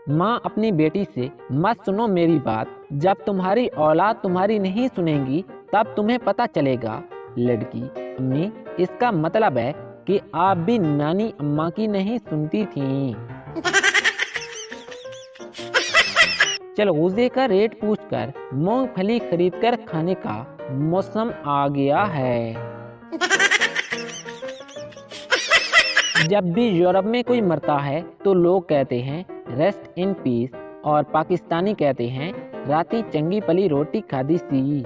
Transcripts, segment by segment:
माँ अपनी बेटी से, मत सुनो मेरी बात, जब तुम्हारी औलाद तुम्हारी नहीं सुनेगी तब तुम्हें पता चलेगा। लड़की, अम्मी, इसका मतलब है कि आप भी नानी अम्मा की नहीं सुनती थीं। चलगूजे का रेट पूछकर मूंगफली खरीदकर खाने का मौसम आ गया है। जब भी यूरोप में कोई मरता है तो लोग कहते हैं रेस्ट इन पीस, और पाकिस्तानी कहते हैं राती चंगी पली रोटी खादी सी।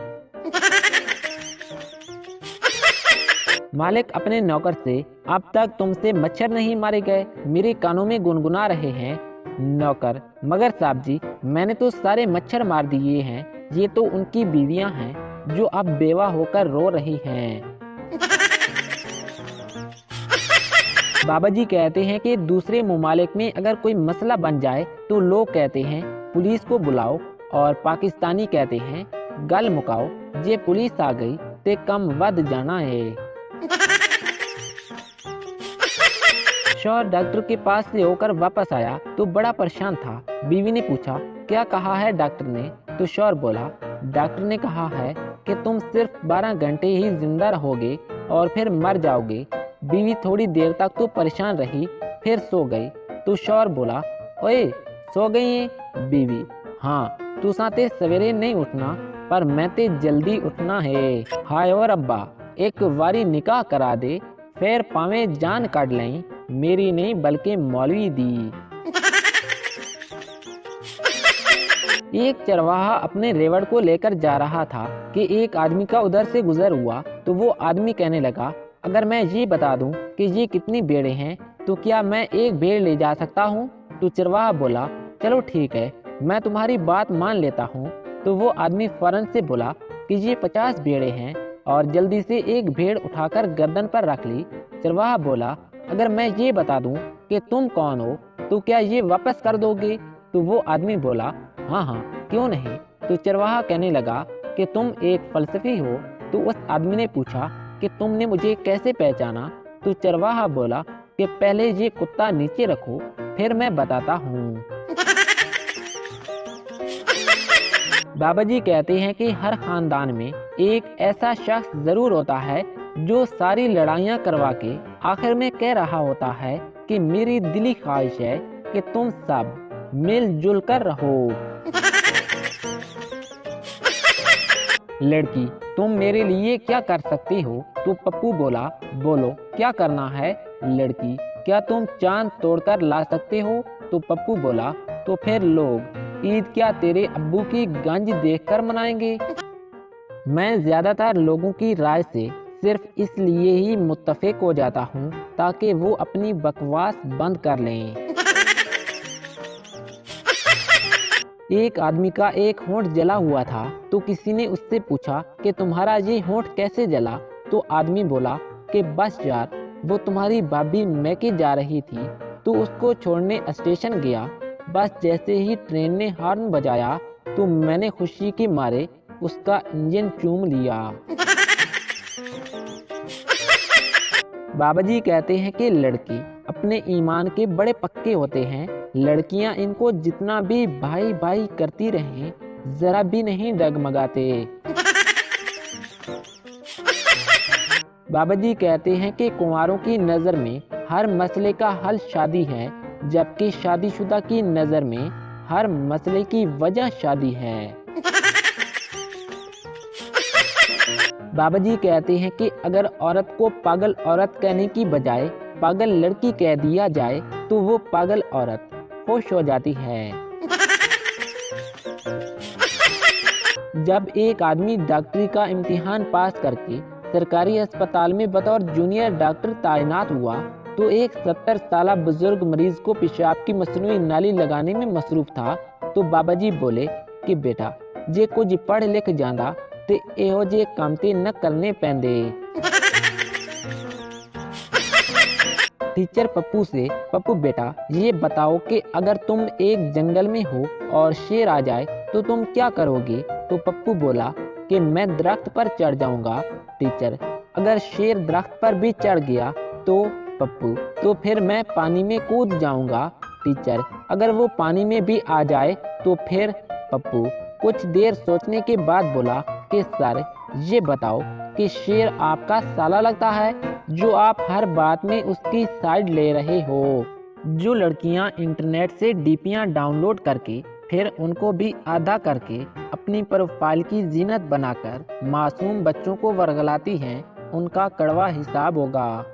मालिक अपने नौकर से, अब तक तुमसे मच्छर नहीं मारे गए, मेरे कानों में गुनगुना रहे हैं। नौकर, मगर साहब जी, मैंने तो सारे मच्छर मार दिए हैं, ये तो उनकी बीवियां हैं जो अब बेवा होकर रो रही हैं। बाबा जी कहते हैं कि दूसरे ममालिक में अगर कोई मसला बन जाए तो लोग कहते हैं पुलिस को बुलाओ, और पाकिस्तानी कहते हैं गल मुकाओ, जे पुलिस आ गई ते कम वध जाना है। शौहर डॉक्टर के पास से होकर वापस आया तो बड़ा परेशान था। बीवी ने पूछा, क्या कहा है डॉक्टर ने? तो शौहर बोला, डॉक्टर ने कहा है कि तुम सिर्फ 12 घंटे ही जिंदा रहोगे और फिर मर जाओगे। बीवी थोड़ी देर तक तो परेशान रही, फिर सो गई। तो शौहर बोला, ओए सो गई है? बीवी, हाँ, तू साथे सवेरे नहीं उठना, पर मैं ते जल्दी उठना है। हाय और अब्बा, एक वारी निकाह करा दे, फिर पावे जान काट लें, मेरी नहीं बल्कि मौलवी दी। एक चरवाहा अपने रेवड़ को लेकर जा रहा था कि एक आदमी का उधर से गुजर हुआ, तो वो आदमी कहने लगा, अगर मैं ये बता दूं कि ये कितनी भेड़ें हैं तो क्या मैं एक भेड़ ले जा सकता हूं? तो चरवाहा बोला, चलो ठीक है, मैं तुम्हारी बात मान लेता हूं। तो वो आदमी फौरन से बोला कि ये 50 भेड़ें हैं, और जल्दी से एक भेड़ उठाकर गर्दन पर रख ली। चरवाहा बोला, अगर मैं ये बता दूं कि तुम कौन हो तो क्या ये वापस कर दोगे? तो वो आदमी बोला, हाँ हाँ, क्यों नहीं। तो चरवाहा कहने लगा कि तुम एक फलसफी हो। तो उस आदमी ने पूछा कि तुमने मुझे कैसे पहचाना? तो चरवाहा बोला कि पहले ये कुत्ता नीचे रखो, फिर मैं बताता हूँ। बाबा जी कहते हैं कि हर खानदान में एक ऐसा शख्स जरूर होता है जो सारी लड़ाइयाँ करवा के आखिर में कह रहा होता है कि मेरी दिली ख्वाहिश है कि तुम सब मिलजुल कर रहो। लड़की, तुम मेरे लिए क्या कर सकती हो? तो पप्पू बोला, बोलो क्या करना है? लड़की, क्या तुम चांद तोड़कर ला सकते हो? तो पप्पू बोला, तो फिर लोग ईद क्या तेरे अब्बू की गंज देखकर मनाएंगे? मैं ज्यादातर लोगों की राय से सिर्फ इसलिए ही मुत्तफिक हो जाता हूँ ताकि वो अपनी बकवास बंद कर लें। एक आदमी का एक होंठ जला हुआ था, तो किसी ने उससे पूछा कि तुम्हारा ये होंठ कैसे जला? तो आदमी बोला कि बस यार, वो तुम्हारी भाभी मैके जा रही थी तो उसको छोड़ने स्टेशन गया, बस जैसे ही ट्रेन ने हॉर्न बजाया तो मैंने खुशी के मारे उसका इंजन चूम लिया। बाबा जी कहते हैं कि लड़के अपने ईमान के बड़े पक्के होते हैं, लड़कियां इनको जितना भी भाई भाई करती रहें जरा भी नहीं डगमगाते। बाबा जी कहते हैं कि कुंवारों की नज़र में हर मसले का हल शादी है, जबकि शादीशुदा की नज़र में हर मसले की वजह शादी है। बाबा जी कहते हैं कि अगर औरत को पागल औरत कहने की बजाय पागल लड़की कह दिया जाए तो वो पागल औरत खुश हो जाती है। जब एक आदमी डॉक्टरी का इम्तिहान पास करके सरकारी अस्पताल में बतौर जूनियर डॉक्टर तैनात हुआ तो एक 70 साल बुजुर्ग मरीज को पेशाब की मसनूई नाली लगाने में मसरूफ था। तो बाबा जी बोले कि बेटा, जे कुछ पढ़ लिख जांदा ते एहो जे काम ते न करने पैंदे। टीचर पप्पू से, पप्पू बेटा ये बताओ कि अगर तुम एक जंगल में हो और शेर आ जाए तो तुम क्या करोगे? तो पप्पू बोला कि मैं दरख्त पर चढ़ जाऊंगा। टीचर, अगर शेर दरख्त पर भी चढ़ गया तो? पप्पू, तो फिर मैं पानी में कूद जाऊंगा। टीचर, अगर वो पानी में भी आ जाए तो फिर? पप्पू कुछ देर सोचने के बाद बोला कि सर, ये बताओ कि शेर आपका साला लगता है जो आप हर बात में उसकी साइड ले रहे हो। जो लड़कियां इंटरनेट से डीपियां डाउनलोड करके फिर उनको भी आधा करके अपनी प्रोफाइल की जीनत बनाकर मासूम बच्चों को वर्गलाती हैं, उनका कड़वा हिसाब होगा।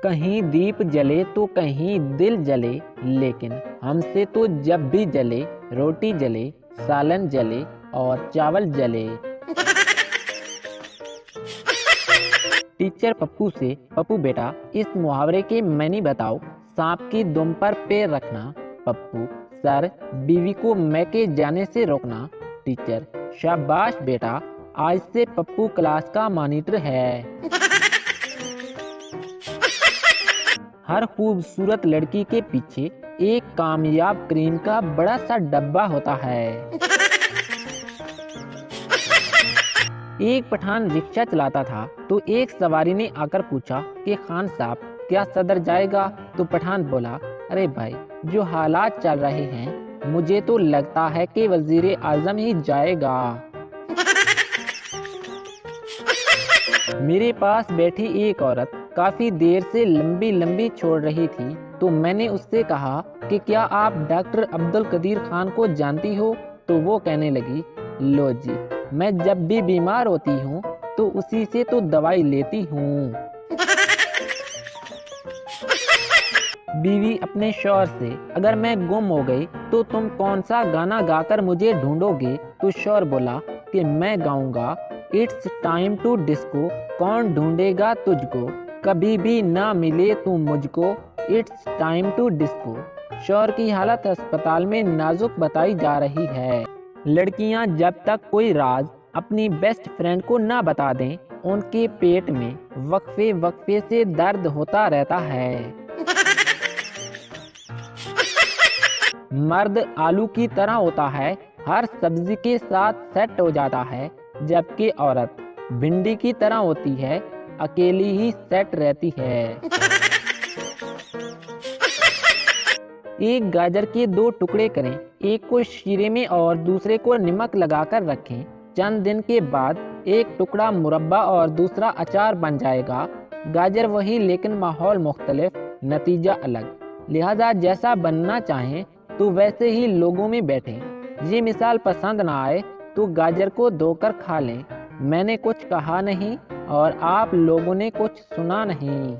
कहीं दीप जले तो कहीं दिल जले, लेकिन हमसे तो जब भी जले रोटी जले, सालन जले और चावल जले। टीचर पप्पू से, पप्पू बेटा इस मुहावरे के मैनी बताओ। सांप की दुम पर पैर रखना। पप्पू, सर, बीवी को मैके जाने से रोकना। टीचर, शाबाश बेटा, आज से पप्पू क्लास का मॉनिटर है। हर खूबसूरत लड़की के पीछे एक कामयाब क्रीम का बड़ा सा डब्बा होता है। एक पठान रिक्शा चलाता था तो एक सवारी ने आकर पूछा कि खान साहब क्या सदर जाएगा? तो पठान बोला, अरे भाई, जो हालात चल रहे हैं मुझे तो लगता है कि वजीर आजम ही जाएगा। मेरे पास बैठी एक औरत काफी देर से लंबी लंबी छोड़ रही थी तो मैंने उससे कहा कि क्या आप डॉक्टर अब्दुल कदीर खान को जानती हो? तो वो कहने लगी, लो जी, मैं जब भी बीमार होती हूँ तो उसी से तो दवाई लेती हूँ। बीवी अपने शौहर से, अगर मैं गुम हो गई तो तुम कौन सा गाना गाकर मुझे ढूंढोगे? तो शौहर बोला कि मैं गाऊंगा, इट्स टाइम टू डिस्को, कौन ढूंढेगा तुझको, कभी भी ना मिले तू मुझको, इट्स टाइम टू डिस्को। शौहर की हालत अस्पताल में नाजुक बताई जा रही है। लड़कियां जब तक कोई राज अपनी बेस्ट फ्रेंड को ना बता दें, उनके पेट में वक्फे वक्फे से दर्द होता रहता है। मर्द आलू की तरह होता है, हर सब्जी के साथ सेट हो जाता है, जबकि औरत भिंडी की तरह होती है, अकेली ही सेट रहती है। एक गाजर के दो टुकड़े करें, एक को शीरे में और दूसरे को नमक लगाकर रखें। चंद दिन के बाद एक टुकड़ा मुरब्बा और दूसरा अचार बन जाएगा। गाजर वही लेकिन माहौल मुख्तलिफ, नतीजा अलग। लिहाजा जैसा बनना चाहें तो वैसे ही लोगों में बैठें। ये मिसाल पसंद ना आए तो गाजर को धोकर खा लें। मैंने कुछ कहा नहीं और आप लोगों ने कुछ सुना नहीं।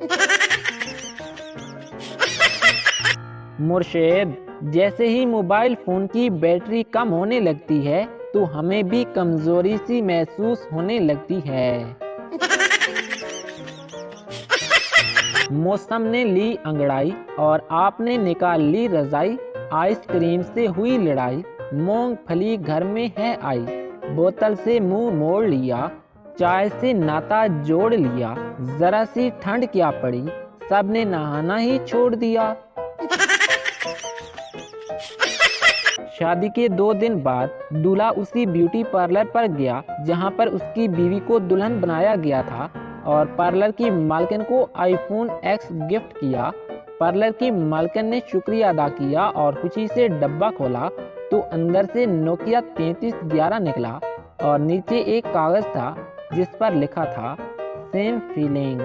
मुर्शेद, जैसे ही मोबाइल फोन की बैटरी कम होने लगती है तो हमें भी कमजोरी सी महसूस होने लगती है। मौसम ने ली अंगड़ाई और आपने निकाल ली रजाई, आइसक्रीम से हुई लड़ाई, मूंगफली घर में है आई, बोतल से मुंह मोड़ लिया, चाय से नाता जोड़ लिया, जरा सी ठंड क्या पड़ी, सबने नहाना ही छोड़ दिया। शादी के 2 दिन बाद दूल्हा उसी ब्यूटी पार्लर पर गया जहां पर उसकी बीवी को दुल्हन बनाया गया था और पार्लर की मालकिन को आईफोन X गिफ्ट किया। पार्लर की मालकिन ने शुक्रिया अदा किया और खुशी से डब्बा खोला तो अंदर से नोकिया 3311 निकला और नीचे एक कागज था जिस पर लिखा था, सेम फीलिंग।